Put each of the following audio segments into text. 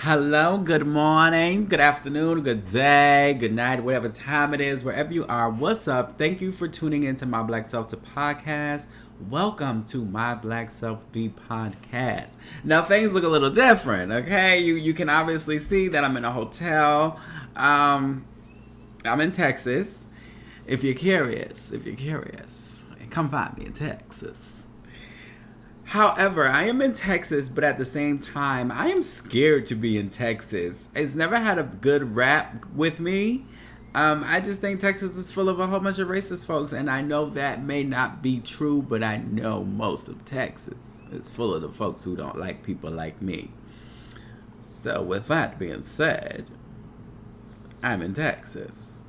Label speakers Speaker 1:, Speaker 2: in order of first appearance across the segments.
Speaker 1: Hello, good morning, good afternoon, good day, good night, whatever time it is, wherever you are. What's up? Thank you for tuning into My Black Self to podcast. Welcome to My Black Self the podcast. Now things look a little different, okay? You can obviously see that I'm in a hotel. I'm in Texas. If you're curious, come find me in Texas. However, I am in Texas, but at the same time, I am scared to be in Texas. It's never had a good rap with me. I just think Texas is full of a whole bunch of racist folks, and I know that may not be true, but I know most of Texas is full of the folks who don't like people like me. So, with that being said, I'm in Texas,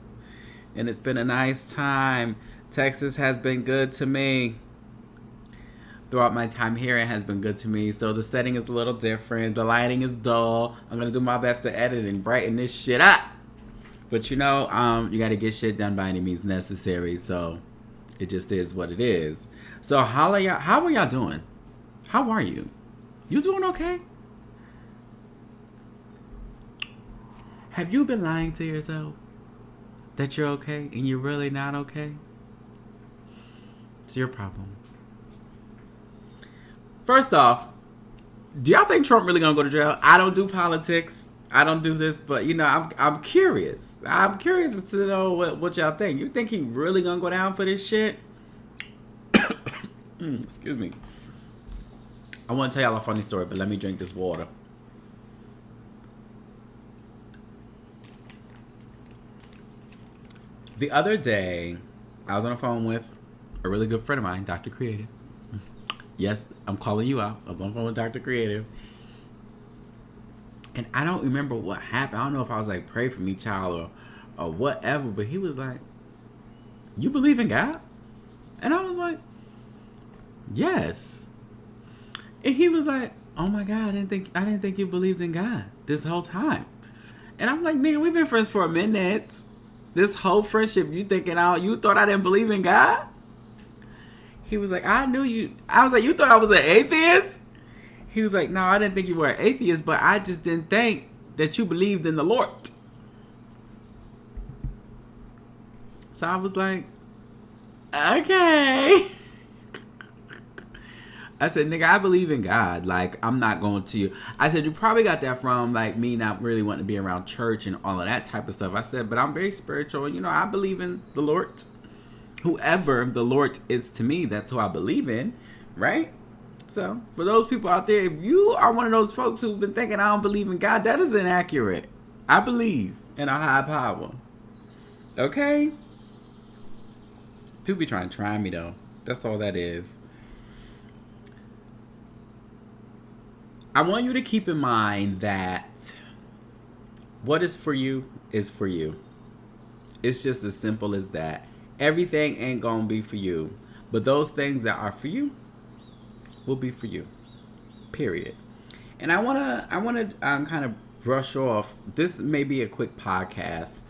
Speaker 1: and it's been a nice time. Texas has been good to me. Throughout my time here, it has been good to me. So the setting is a little different. The lighting is dull. I'm going to do my best to edit and brighten this shit up. But you know, you got to get shit done by any means necessary. So it just is what it is. So how are y'all doing? How are you? You doing okay? Have you been lying to yourself that you're okay and you're really not okay? It's your problem. First off, do y'all think Trump really gonna go to jail? I don't do politics. I don't do this, but you know, I'm curious. I'm curious to know what y'all think. You think he really gonna go down for this shit? Excuse me. I want to tell y'all a funny story, but let me drink this water. The other day, I was on the phone with a really good friend of mine, Dr. Creative. Yes, I'm calling you out. I was on the phone with Dr. Creative. And I don't remember what happened. I don't know if I was like, pray for me, child, or whatever. But he was like, you believe in God? And I was like, yes. And he was like, oh my God, I didn't think you believed in God this whole time. And I'm like, nigga, we've been friends for a minute. This whole friendship, you thought I didn't believe in God? He was like, I knew you. I was like, you thought I was an atheist? He was like, no, I didn't think you were an atheist, but I just didn't think that you believed in the Lord. So I was like, okay. I said, nigga, I believe in God. Like, I'm not going to you. I said, you probably got that from, like, me not really wanting to be around church and all of that type of stuff. I said, but I'm very spiritual. You know, I believe in the Lord. Whoever the Lord is to me, that's who I believe in, right? So, for those people out there, if you are one of those folks who've been thinking I don't believe in God, that is inaccurate. I believe in a high power. Okay? People be trying to try me, though. That's all that is. I want you to keep in mind that what is for you is for you. It's just as simple as that. Everything ain't gonna be for you, but those things that are for you will be for you. Period. And I wanna kind of brush off. This may be a quick podcast,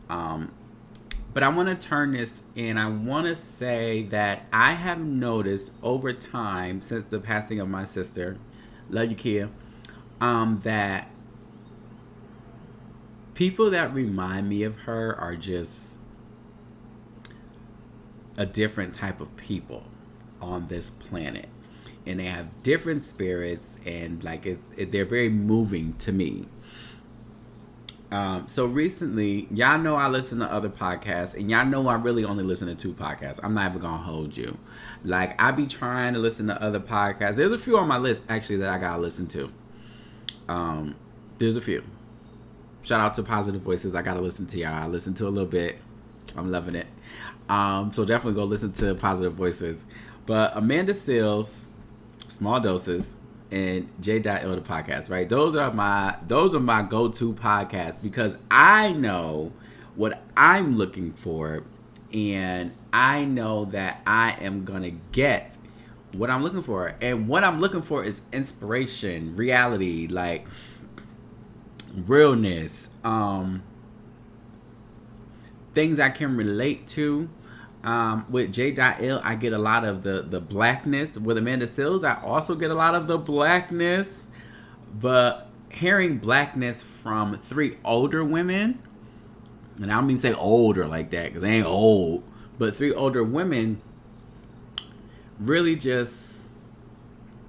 Speaker 1: but I want to turn this in. I want to say that I have noticed over time since the passing of my sister, love you, Kia, that people that remind me of her are just a different type of people on this planet, and they have different spirits, and like they're very moving to me. So recently, y'all know I listen to other podcasts, and y'all know I really only listen to 2 podcasts. I'm not even gonna hold you. Like, I be trying to listen to other podcasts. There's a few on my list actually that I gotta listen to. There's a few. Shout out to Positive Voices. I gotta listen to y'all. I listened to a little bit. I'm loving it. So definitely go listen to Positive Voices. But Amanda Seales, Small Doses, and J.L. the podcast, right? Those are my go-to podcasts because I know what I'm looking for, and I know that I am gonna get what I'm looking for. And what I'm looking for is inspiration, reality, like realness, things I can relate to. With J.L, I get a lot of the blackness. With Amanda Seales, I also get a lot of the blackness. But hearing blackness from 3 older women, and I don't mean to say older like that because they ain't old, but 3 older women really just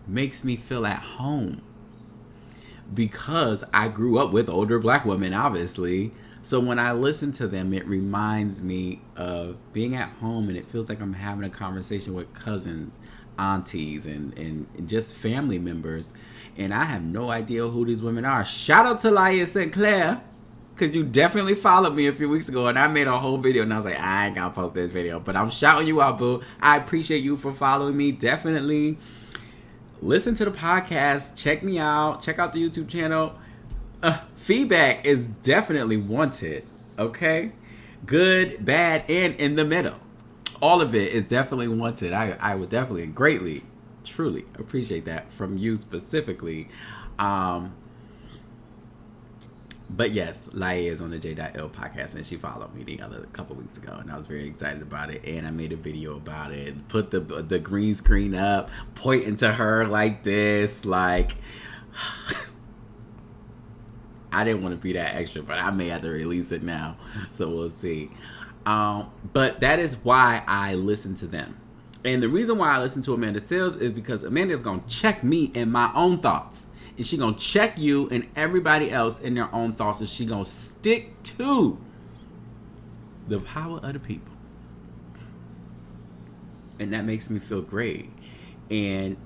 Speaker 1: makes me feel at home. Because I grew up with older black women, obviously. So when I listen to them, it reminds me of being at home, and it feels like I'm having a conversation with cousins, aunties, and just family members. And I have no idea who these women are. Shout out to Laia St. Clair, because you definitely followed me a few weeks ago, and I made a whole video, and I was like, I ain't gonna post this video, but I'm shouting you out, boo. I appreciate you for following me. Definitely listen to the podcast. Check me out. Check out the YouTube channel. Feedback is definitely wanted. Okay? Good, bad, and in the middle. All of it is definitely wanted. I would definitely greatly, truly appreciate that from you specifically. But yes, Laia is on the J.L podcast, and she followed me a couple weeks ago, and I was very excited about it, and I made a video about it, put the green screen up, pointing to her like this, like, I didn't want to be that extra, but I may have to release it now, so we'll see. But that is why I listen to them. And the reason why I listen to Amanda Seales is because Amanda is going to check me in my own thoughts. And she gonna check you and everybody else in their own thoughts, and she gonna stick to the power of the people. And that makes me feel great. And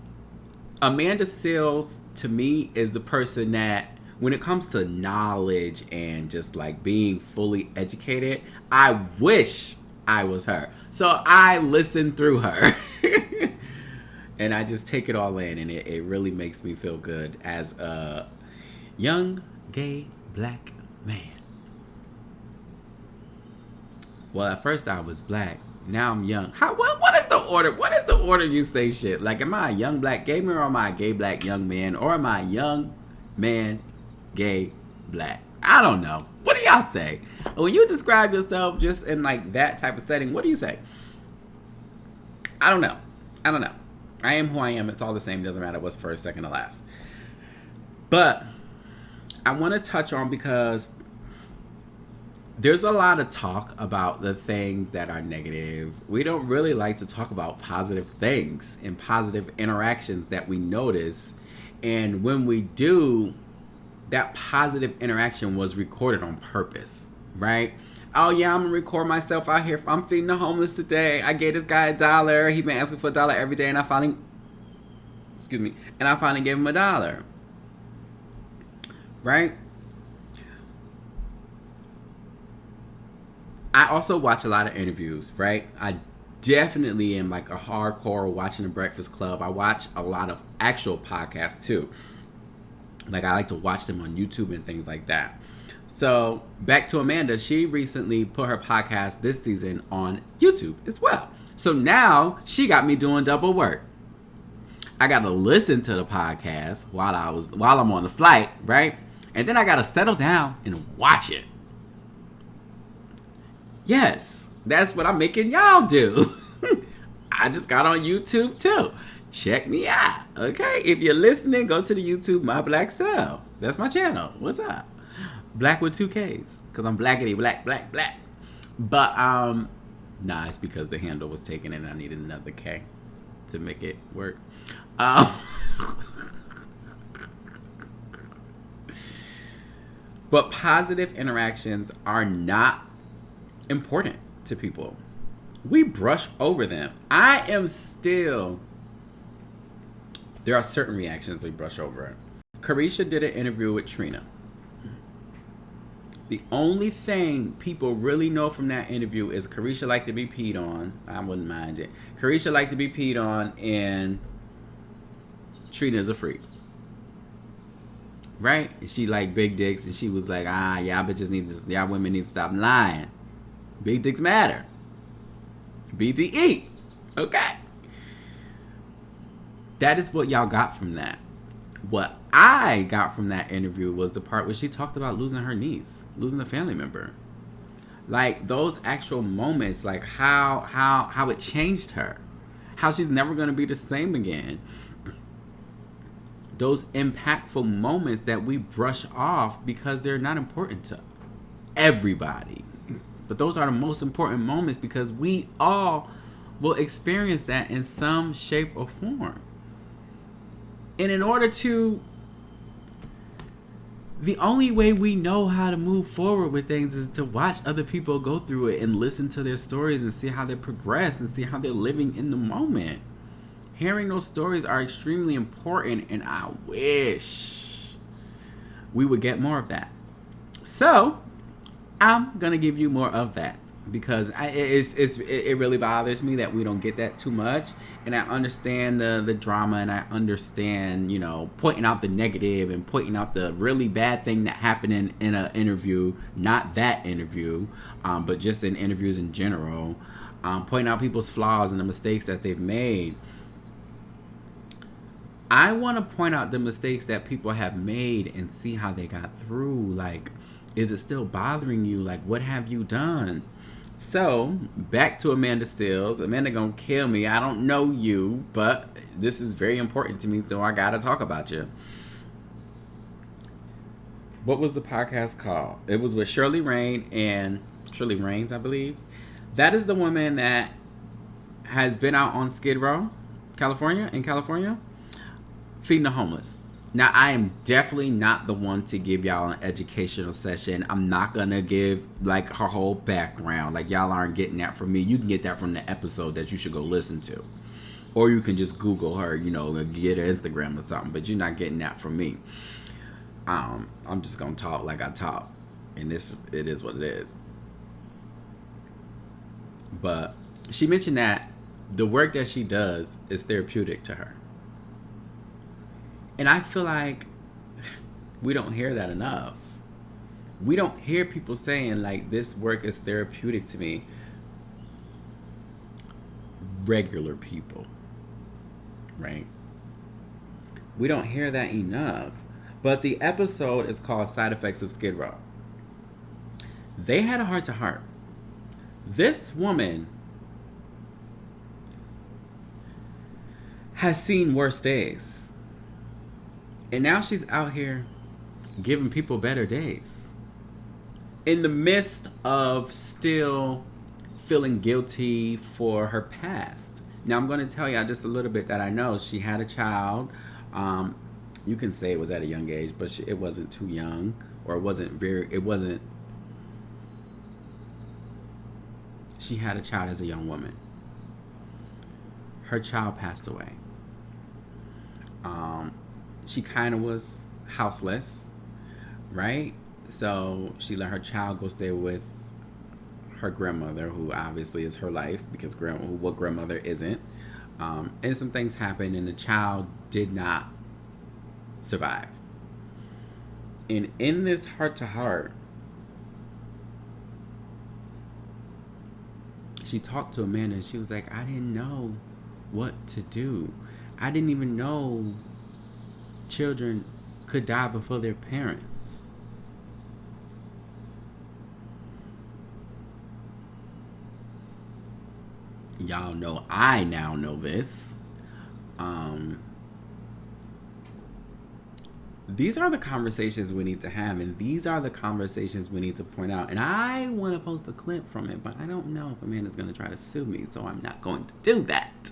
Speaker 1: Amanda Seales, to me, is the person that, when it comes to knowledge and just like being fully educated, I wish I was her. So I listen through her. And I just take it all in, and it really makes me feel good as a young, gay, black man. Well, at first I was black. Now I'm young. What is the order? What is the order you say shit? Like, am I a young black gay man, or am I a gay black young man? Or am I a young man, gay, black? I don't know. What do y'all say? When you describe yourself just in like that type of setting, what do you say? I don't know. I am who I am. It's all the same. It doesn't matter what's first, second, or last. But I want to touch on, because there's a lot of talk about the things that are negative. We don't really like to talk about positive things and positive interactions that we notice. And when we do, that positive interaction was recorded on purpose, right? Oh yeah, I'm gonna record myself out here. I'm feeding the homeless today. I gave this guy $1. He been asking for $1 every day, and I finally gave him $1. Right? I also watch a lot of interviews, right? I definitely am like a hardcore watching the Breakfast Club. I watch a lot of actual podcasts too. Like, I like to watch them on YouTube and things like that. So, back to Amanda. She recently put her podcast this season on YouTube as well. So now, she got me doing double work. I got to listen to the podcast while I'm on the flight, right? And then I got to settle down and watch it. Yes, that's what I'm making y'all do. I just got on YouTube too. Check me out, okay? If you're listening, go to the YouTube My Black Self. That's my channel. What's up? Black with 2 Ks, because I'm blackity black. But nah, it's because the handle was taken and I needed another K to make it work. But positive interactions are not important to people. We brush over them. There are certain reactions we brush over. Carisha did an interview with Trina. The only thing people really know from that interview is Carisha liked to be peed on. I wouldn't mind it. Carisha liked to be peed on, and Trina's a freak. Right? She liked big dicks, and she was like, y'all women need to stop lying. Big dicks matter. BDE. Okay. That is what y'all got from that. What I got from that interview was the part where she talked about losing her niece, losing a family member. Like, those actual moments, like how it changed her. How she's never going to be the same again. those impactful moments that we brush off because they're not important to everybody. But those are the most important moments because we all will experience that in some shape or form. And in order to, the only way we know how to move forward with things is to watch other people go through it and listen to their stories and see how they progress and see how they're living in the moment. Hearing those stories are extremely important, and I wish we would get more of that. So, I'm going to give you more of that because it really bothers me that we don't get that too much. And I understand the drama, and I understand, pointing out the negative and pointing out the really bad thing that happened in an interview, not that interview, but just in interviews in general, pointing out people's flaws and the mistakes that they've made. I want to point out the mistakes that people have made and see how they got through. Like, is it still bothering you? Like, what have you done? So, back to Amanda Stills. Amanda gonna kill me. I don't know you, but this is very important to me, so I gotta talk about you. What was the podcast called? It was with Shirley Raines, I believe. That is the woman that has been out on Skid Row, in California, feeding the homeless. Now, I am definitely not the one to give y'all an educational session. I'm not going to give, like, her whole background. Like, y'all aren't getting that from me. You can get that from the episode that you should go listen to. Or you can just Google her, get her Instagram or something. But you're not getting that from me. I'm just going to talk like I talk. And it is what it is. But she mentioned that the work that she does is therapeutic to her. And I feel like we don't hear that enough. We don't hear people saying, like, this work is therapeutic to me. Regular people. Right? We don't hear that enough. But the episode is called Side Effects of Skid Row. They had a heart-to-heart. This woman has seen worse days. And now she's out here giving people better days. In the midst of still feeling guilty for her past. Now, I'm going to tell y'all just a little bit that I know. She had a child. You can say it was at a young age, but it wasn't too young. Or she had a child as a young woman. Her child passed away. She kind of was houseless, right? So she let her child go stay with her grandmother, who obviously is her life, because what grandmother isn't? And some things happened, and the child did not survive. And in this heart-to-heart, she talked to Amanda, and she was like, I didn't know what to do. I didn't even know children could die before their parents. Y'all know I now know this. These are the conversations we need to have, and these are the conversations we need to point out. And I want to post a clip from it, but I don't know if Amanda's going to try to sue me, so I'm not going to do that.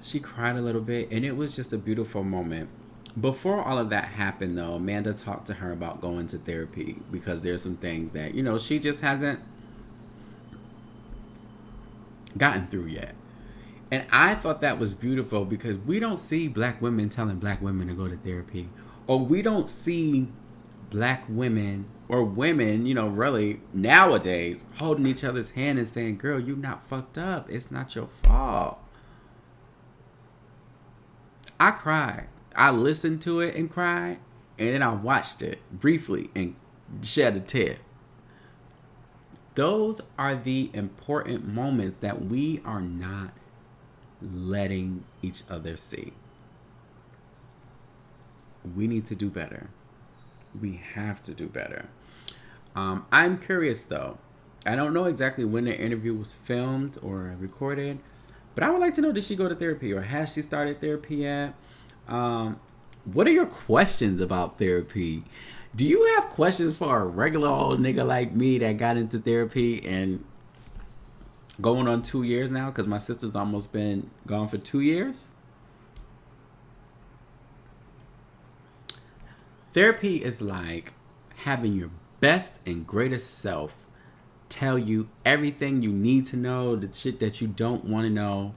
Speaker 1: She cried a little bit, and it was just a beautiful moment. Before all of that happened, though, Amanda talked to her about going to therapy because there's some things that, she just hasn't gotten through yet. And I thought that was beautiful because we don't see black women telling black women to go to therapy. Or we don't see black women or women, really nowadays holding each other's hand and saying, girl, you're not fucked up. It's not your fault. I cried. I listened to it and cried, and then I watched it briefly and shed a tear. Those are the important moments that we are not letting each other see. We need to do better. We have to do better. I'm curious, though. I don't know exactly when the interview was filmed or recorded, But I would like to know, did she go to therapy or has she started therapy yet? What are your questions about therapy? Do you have questions for a regular old nigga like me that got into therapy and going on 2 years now? Because my sister's almost been gone for 2 years. Therapy is like having your best and greatest self tell you everything you need to know, the shit that you don't want to know,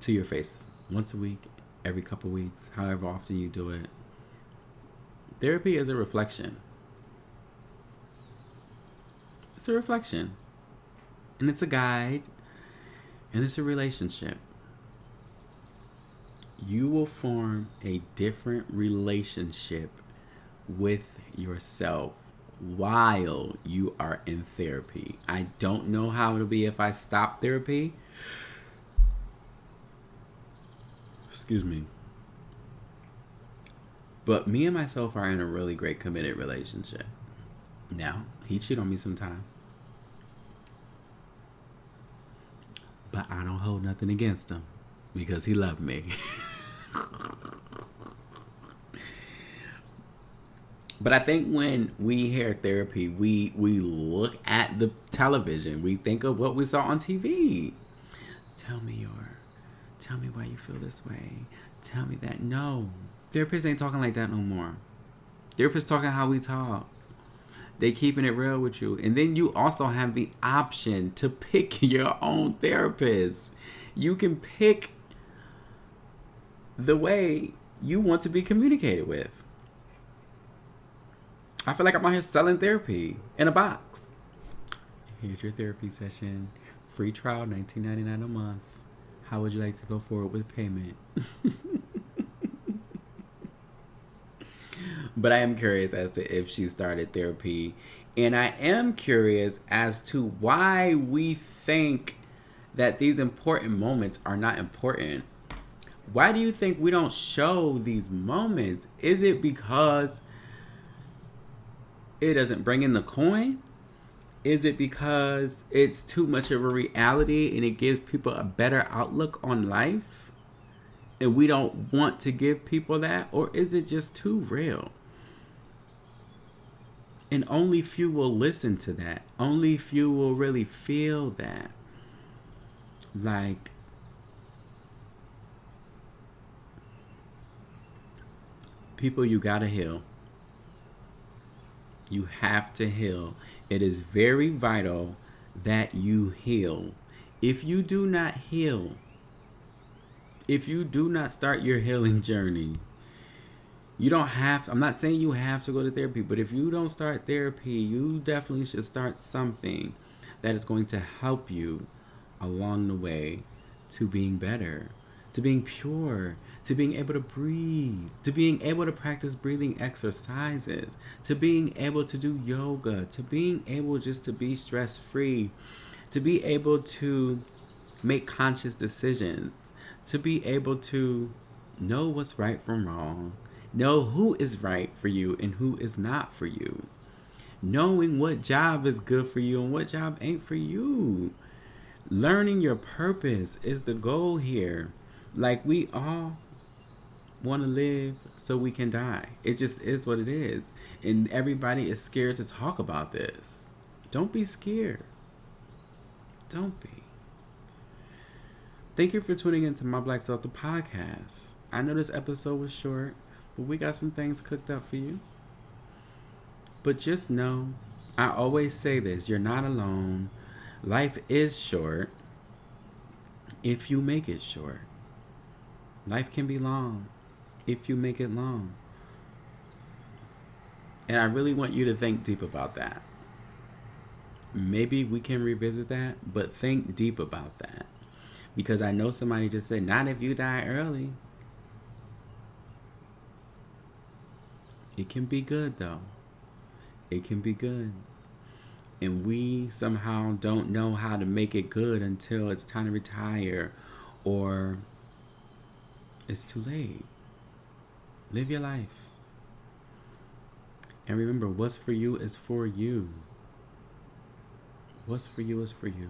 Speaker 1: to your face once a week, every couple weeks, however often you do it. Therapy is a reflection. It's a reflection. And it's a guide. And it's a relationship. You will form a different relationship with yourself while you are in therapy. I don't know how it'll be if I stop therapy. Excuse me. But me and myself are in a really great committed relationship. Now, he cheated on me sometime. But I don't hold nothing against him because he loved me. But I think when we hear therapy, we look at the television. We think of what we saw on TV. Tell me why you feel this way. Tell me that. No. Therapists ain't talking like that no more. Therapists talking how we talk. They keeping it real with you. And then you also have the option to pick your own therapist. You can pick the way you want to be communicated with. I feel like I'm out here selling therapy in a box. Here's your therapy session. Free trial, $19.99 a month. How would you like to go forward with payment? But I am curious as to if she started therapy. And I am curious as to why we think that these important moments are not important. Why do you think we don't show these moments? Is it because it doesn't bring in the coin? Is it because it's too much of a reality and it gives people a better outlook on life? And we don't want to give people that? Or is it just too real? And only few will listen to that. Only few will really feel that. Like, people, you gotta heal. You have to heal. It is very vital that you heal. If you do not heal, if you do not start your healing journey, you don't have to, I'm not saying you have to go to therapy, but if you don't start therapy, you definitely should start something that is going to help you along the way to being better, to being pure, to being able to breathe, to being able to practice breathing exercises, to being able to do yoga, to being able just to be stress-free, to be able to make conscious decisions, to be able to know what's right from wrong, know who is right for you and who is not for you, knowing what job is good for you and what job ain't for you. Learning your purpose is the goal here. Like, we all want to live so we can die. It just is what it is. And everybody is scared to talk about this. Don't be scared. Don't be. Thank you for tuning into My Black Self, the podcast. I know this episode was short, but we got some things cooked up for you. But just know, I always say this, you're not alone. Life is short if you make it short. Life can be long if you make it long. And I really want you to think deep about that. Maybe we can revisit that, but think deep about that. Because I know somebody just said, not if you die early. It can be good, though. It can be good. And we somehow don't know how to make it good until it's time to retire or it's too late. Live your life. And remember, what's for you is for you. What's for you is for you.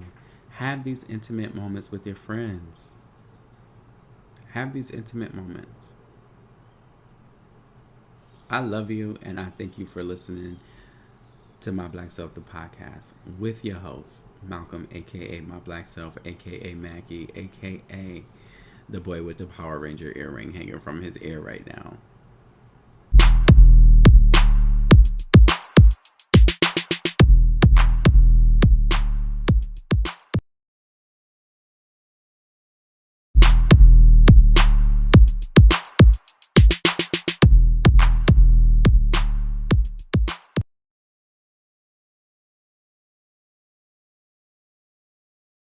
Speaker 1: Have these intimate moments with your friends. Have these intimate moments. I love you, and I thank you for listening to My Black Self, the podcast, with your host, Malcolm, aka My Black Self, aka Mackie, aka the boy with the Power Ranger earring hanging from his ear right now.